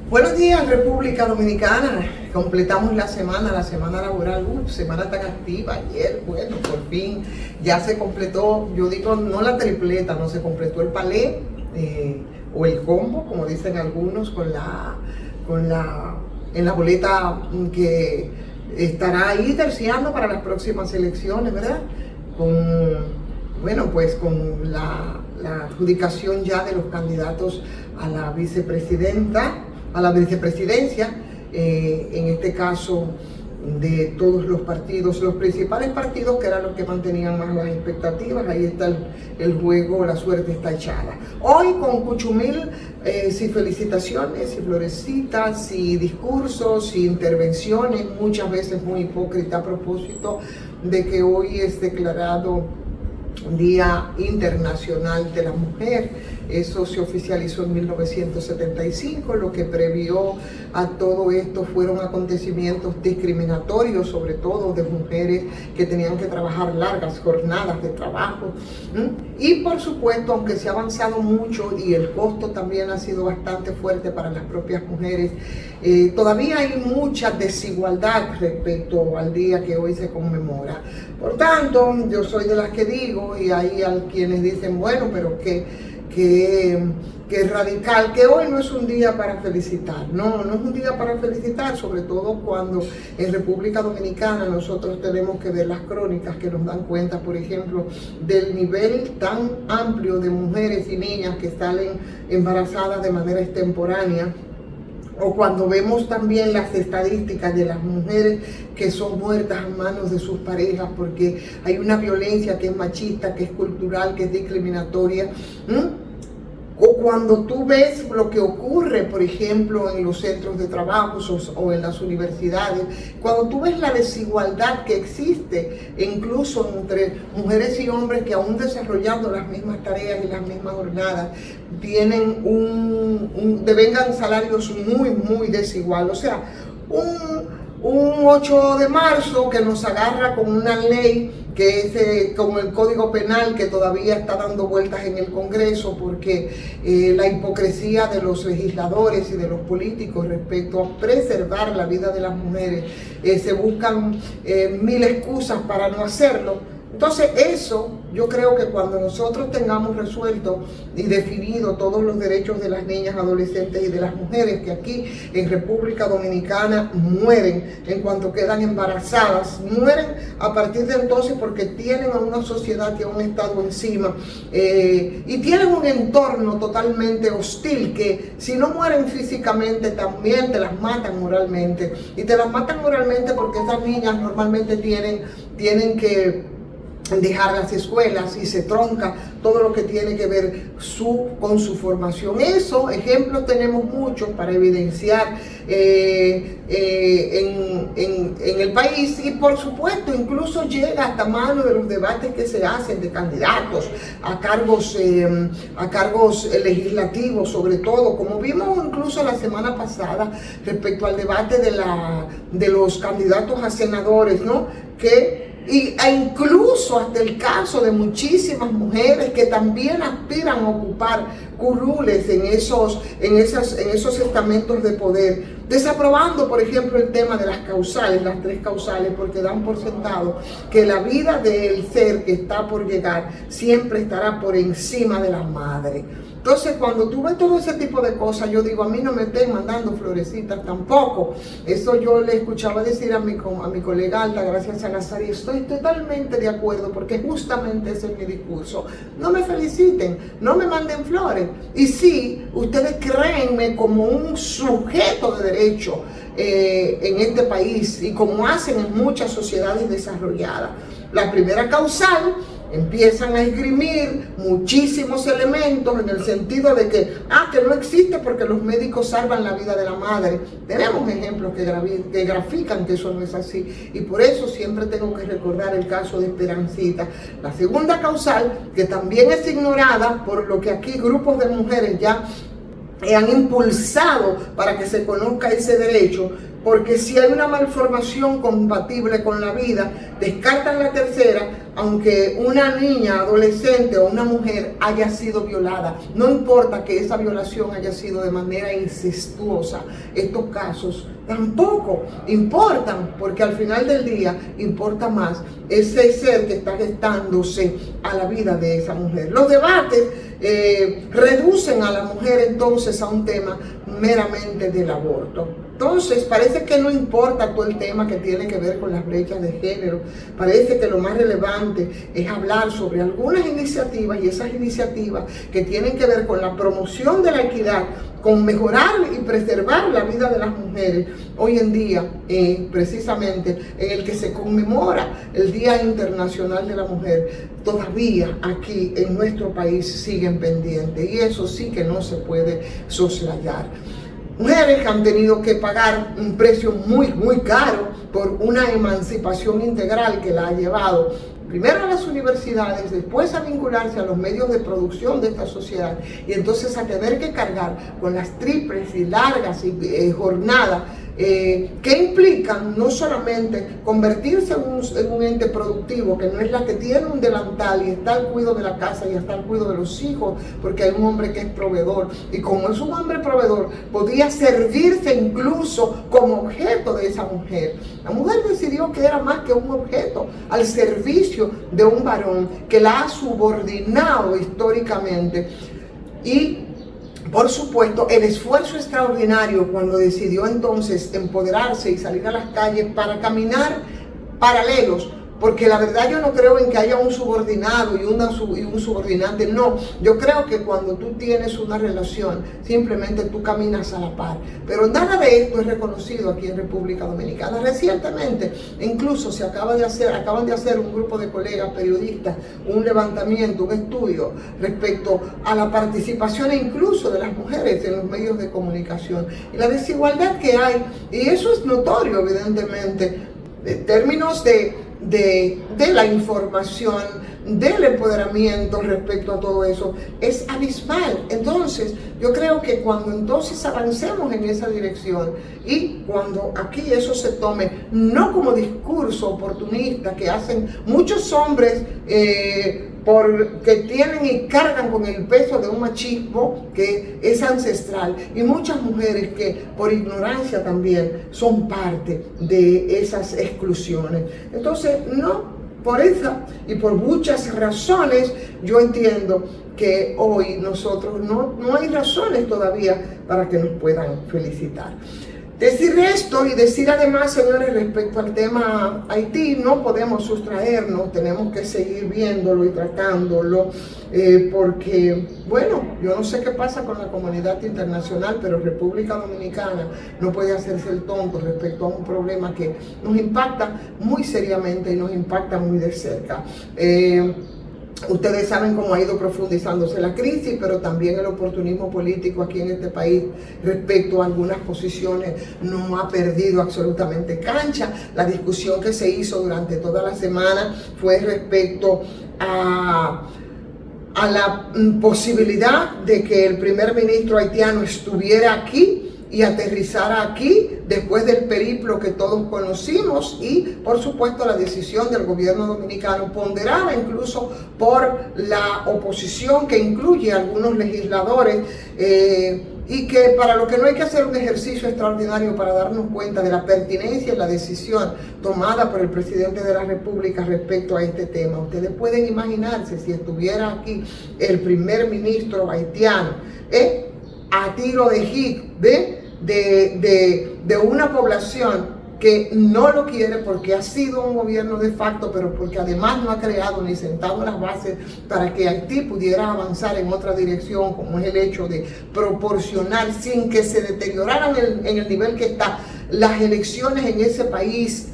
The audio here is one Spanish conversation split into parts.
Buenos días, República Dominicana. Completamos la semana laboral, semana tan activa. Ayer, bueno, por fin ya se completó, yo digo, no la tripleta, no se completó el palé o el combo, como dicen algunos, en la boleta que estará ahí terciando para las próximas elecciones, ¿verdad? Con la adjudicación ya de los candidatos a la vicepresidencia, en este caso de todos los partidos, los principales partidos, que eran los que mantenían más las expectativas. Ahí está el juego, la suerte está echada. Hoy con Cuchumil, sí, felicitaciones, y florecitas, y discursos, y intervenciones, muchas veces muy hipócrita, a propósito de que hoy es declarado Día Internacional de la Mujer. Eso se oficializó en 1975. Lo que previó a todo esto fueron acontecimientos discriminatorios, sobre todo de mujeres que tenían que trabajar largas jornadas de trabajo. Y por supuesto, aunque se ha avanzado mucho y el costo también ha sido bastante fuerte para las propias mujeres, todavía hay mucha desigualdad respecto al día que hoy se conmemora. Por tanto, yo soy de las que digo, y hay quienes dicen, bueno, pero que radical, que hoy no es un día para felicitar. No es un día para felicitar, sobre todo cuando en República Dominicana nosotros tenemos que ver las crónicas que nos dan cuenta, por ejemplo, del nivel tan amplio de mujeres y niñas que salen embarazadas de manera extemporánea, o cuando vemos también las estadísticas de las mujeres que son muertas a manos de sus parejas porque hay una violencia que es machista, que es cultural, que es discriminatoria. O cuando tú ves lo que ocurre, por ejemplo, en los centros de trabajo o en las universidades, cuando tú ves la desigualdad que existe, incluso entre mujeres y hombres que aún desarrollando las mismas tareas y las mismas jornadas, tienen devengan salarios muy, muy desiguales. O sea, un 8 de marzo que nos agarra con una ley que es como el Código Penal, que todavía está dando vueltas en el Congreso, porque la hipocresía de los legisladores y de los políticos respecto a preservar la vida de las mujeres, se buscan mil excusas para no hacerlo. Entonces eso, yo creo que cuando nosotros tengamos resuelto y definido todos los derechos de las niñas, adolescentes y de las mujeres que aquí en República Dominicana mueren en cuanto quedan embarazadas, mueren a partir de entonces porque tienen a una sociedad que a un Estado encima y tienen un entorno totalmente hostil, que si no mueren físicamente también te las matan moralmente, y te las matan moralmente porque estas niñas normalmente tienen que dejar las escuelas y se tronca todo lo que tiene que ver con su formación. Eso, ejemplos tenemos muchos para evidenciar en el país, y por supuesto incluso llega hasta mano de los debates que se hacen de candidatos a cargos legislativos, sobre todo, como vimos incluso la semana pasada respecto al debate de los candidatos a senadores, ¿no? E incluso hasta el caso de muchísimas mujeres que también aspiran a ocupar curules en esos estamentos de poder, desaprobando, por ejemplo, el tema de las causales, las 3 causales, porque dan por sentado que la vida del ser que está por llegar siempre estará por encima de la madre. Entonces, cuando tú ves todo ese tipo de cosas, yo digo, a mí no me estén mandando florecitas tampoco. Eso yo le escuchaba decir a mi colega Altagracia Salazar, y estoy totalmente de acuerdo, porque justamente ese es mi discurso. No me feliciten, no me manden flores. Y sí, ustedes créenme como un sujeto de derecho en este país, y como hacen en muchas sociedades desarrolladas. La primera causal, empiezan a esgrimir muchísimos elementos en el sentido de que no existe porque los médicos salvan la vida de la madre. Tenemos ejemplos que grafican que eso no es así, y por eso siempre tengo que recordar el caso de Esperancita. La segunda causal, que también es ignorada, por lo que aquí grupos de mujeres ya han impulsado para que se conozca ese derecho, porque si hay una malformación compatible con la vida, descartan la tercera aunque una niña, adolescente o una mujer haya sido violada, no importa que esa violación haya sido de manera incestuosa, estos casos tampoco importan, porque al final del día importa más ese ser que está gestándose a la vida de esa mujer. Los debates reducen a la mujer entonces a un tema meramente del aborto. Entonces parece que no importa todo el tema que tiene que ver con las brechas de género. Parece que lo más relevante es hablar sobre algunas iniciativas, y esas iniciativas que tienen que ver con la promoción de la equidad, con mejorar y preservar la vida de las mujeres. Hoy en día, precisamente en el que se conmemora el Día Internacional de la Mujer, todavía aquí en nuestro país siguen pendientes, y eso sí que no se puede soslayar. Mujeres que han tenido que pagar un precio muy caro por una emancipación integral que la ha llevado primero a las universidades, después a vincularse a los medios de producción de esta sociedad, y entonces a tener que cargar con las triples y largas jornadas que implican no solamente convertirse en un ente productivo, que no es la que tiene un delantal y está al cuidado de la casa y está al cuidado de los hijos, porque hay un hombre que es proveedor, y como es un hombre proveedor, podía servirse incluso como objeto de esa mujer. La mujer decidió que era más que un objeto al servicio de un varón que la ha subordinado históricamente. Y por supuesto, el esfuerzo extraordinario cuando decidió entonces empoderarse y salir a las calles para caminar paralelos, porque la verdad yo no creo en que haya un subordinado y un subordinante, no. Yo creo que cuando tú tienes una relación, simplemente tú caminas a la par. Pero nada de esto es reconocido aquí en República Dominicana. Recientemente, incluso acaban de hacer un grupo de colegas periodistas un levantamiento, un estudio respecto a la participación incluso de las mujeres en los medios de comunicación y la desigualdad que hay. Y eso es notorio, evidentemente, en términos de la información, del empoderamiento respecto a todo eso, es abismal. Entonces, yo creo que cuando entonces avancemos en esa dirección, y cuando aquí eso se tome no como discurso oportunista que hacen muchos hombres porque tienen y cargan con el peso de un machismo que es ancestral, y muchas mujeres que por ignorancia también son parte de esas exclusiones. Entonces, no, por esa y por muchas razones, yo entiendo que hoy nosotros no hay razones todavía para que nos puedan felicitar. Decir esto y decir además, señores, respecto al tema Haití, no podemos sustraernos, tenemos que seguir viéndolo y tratándolo, porque, bueno, yo no sé qué pasa con la comunidad internacional, pero República Dominicana no puede hacerse el tonto respecto a un problema que nos impacta muy seriamente y nos impacta muy de cerca. Ustedes saben cómo ha ido profundizándose la crisis, pero también el oportunismo político aquí en este país respecto a algunas posiciones no ha perdido absolutamente cancha. La discusión que se hizo durante toda la semana fue respecto a la posibilidad de que el primer ministro haitiano estuviera aquí y aterrizara aquí después del periplo que todos conocimos, y por supuesto la decisión del gobierno dominicano, ponderada incluso por la oposición que incluye a algunos legisladores, y que para lo que no hay que hacer un ejercicio extraordinario para darnos cuenta de la pertinencia y la decisión tomada por el presidente de la República respecto a este tema. Ustedes pueden imaginarse si estuviera aquí el primer ministro haitiano, a tiro de hit de una población que no lo quiere porque ha sido un gobierno de facto, pero porque además no ha creado ni sentado las bases para que Haití pudiera avanzar en otra dirección, como es el hecho de proporcionar, sin que se deterioraran en el nivel que está, las elecciones en ese país.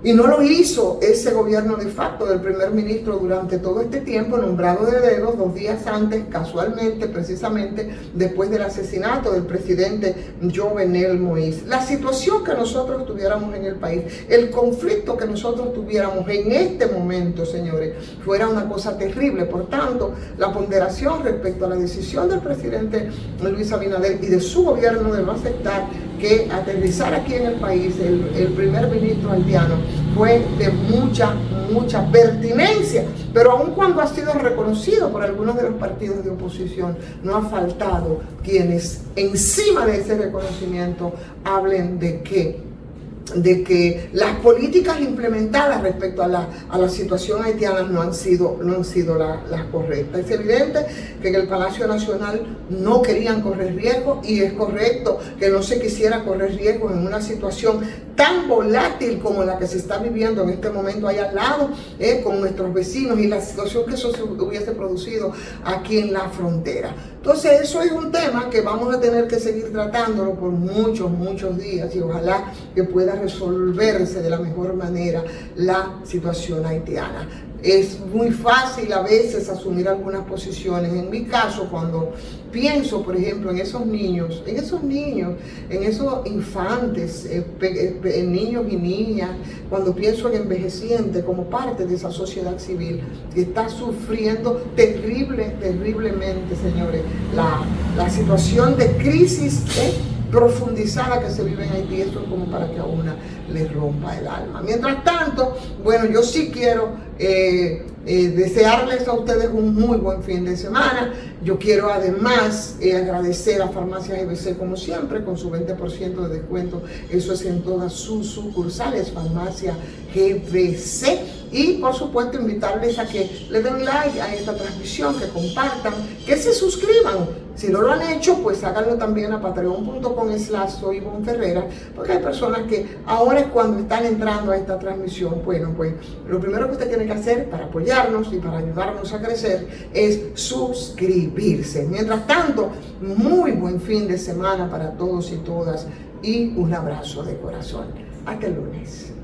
Y no lo hizo ese gobierno de facto del primer ministro durante todo este tiempo, nombrado de dedo 2 días antes, casualmente, precisamente después del asesinato del presidente Jovenel Moïse. La situación que nosotros tuviéramos en el país, el conflicto que nosotros tuviéramos en este momento, señores, fuera una cosa terrible. Por tanto, la ponderación respecto a la decisión del presidente Luis Abinader y de su gobierno de no aceptar que aterrizar aquí en el país el primer ministro haitiano fue de mucha pertinencia, pero aun cuando ha sido reconocido por algunos de los partidos de oposición, no ha faltado quienes encima de ese reconocimiento hablen de que las políticas implementadas respecto a la situación haitiana no han sido las correctas. Es evidente que en el Palacio Nacional no querían correr riesgo, y es correcto que no se quisiera correr riesgo en una situación tan volátil como la que se está viviendo en este momento ahí al lado, con nuestros vecinos, y la situación que eso se hubiese producido aquí en la frontera. Entonces eso es un tema que vamos a tener que seguir tratándolo por muchos días, y ojalá que pueda resolverse de la mejor manera la situación haitiana. Es muy fácil a veces asumir algunas posiciones. En mi caso, cuando pienso, por ejemplo, en esos niños, en esos infantes, niños y niñas, cuando pienso en envejecientes como parte de esa sociedad civil que está sufriendo terriblemente, señores, la situación de crisis profundizada que se vive en Haití. Eso es como para que a una le rompa el alma. Mientras tanto, bueno, yo sí quiero desearles a ustedes un muy buen fin de semana. Yo quiero además agradecer a Farmacias EBC, como siempre, con su 20% de descuento. Eso es en todas sus sucursales, Farmacia GBC. Y por supuesto invitarles a que le den like a esta transmisión, que compartan, que se suscriban. Si no lo han hecho, pues háganlo también a patreon.com/soyvonferrera, porque hay personas que ahora es cuando están entrando a esta transmisión. Bueno, pues lo primero que usted tiene que hacer para apoyarnos y para ayudarnos a crecer es suscribirse. Mientras tanto, muy buen fin de semana para todos y todas, y un abrazo de corazón. Hasta el lunes.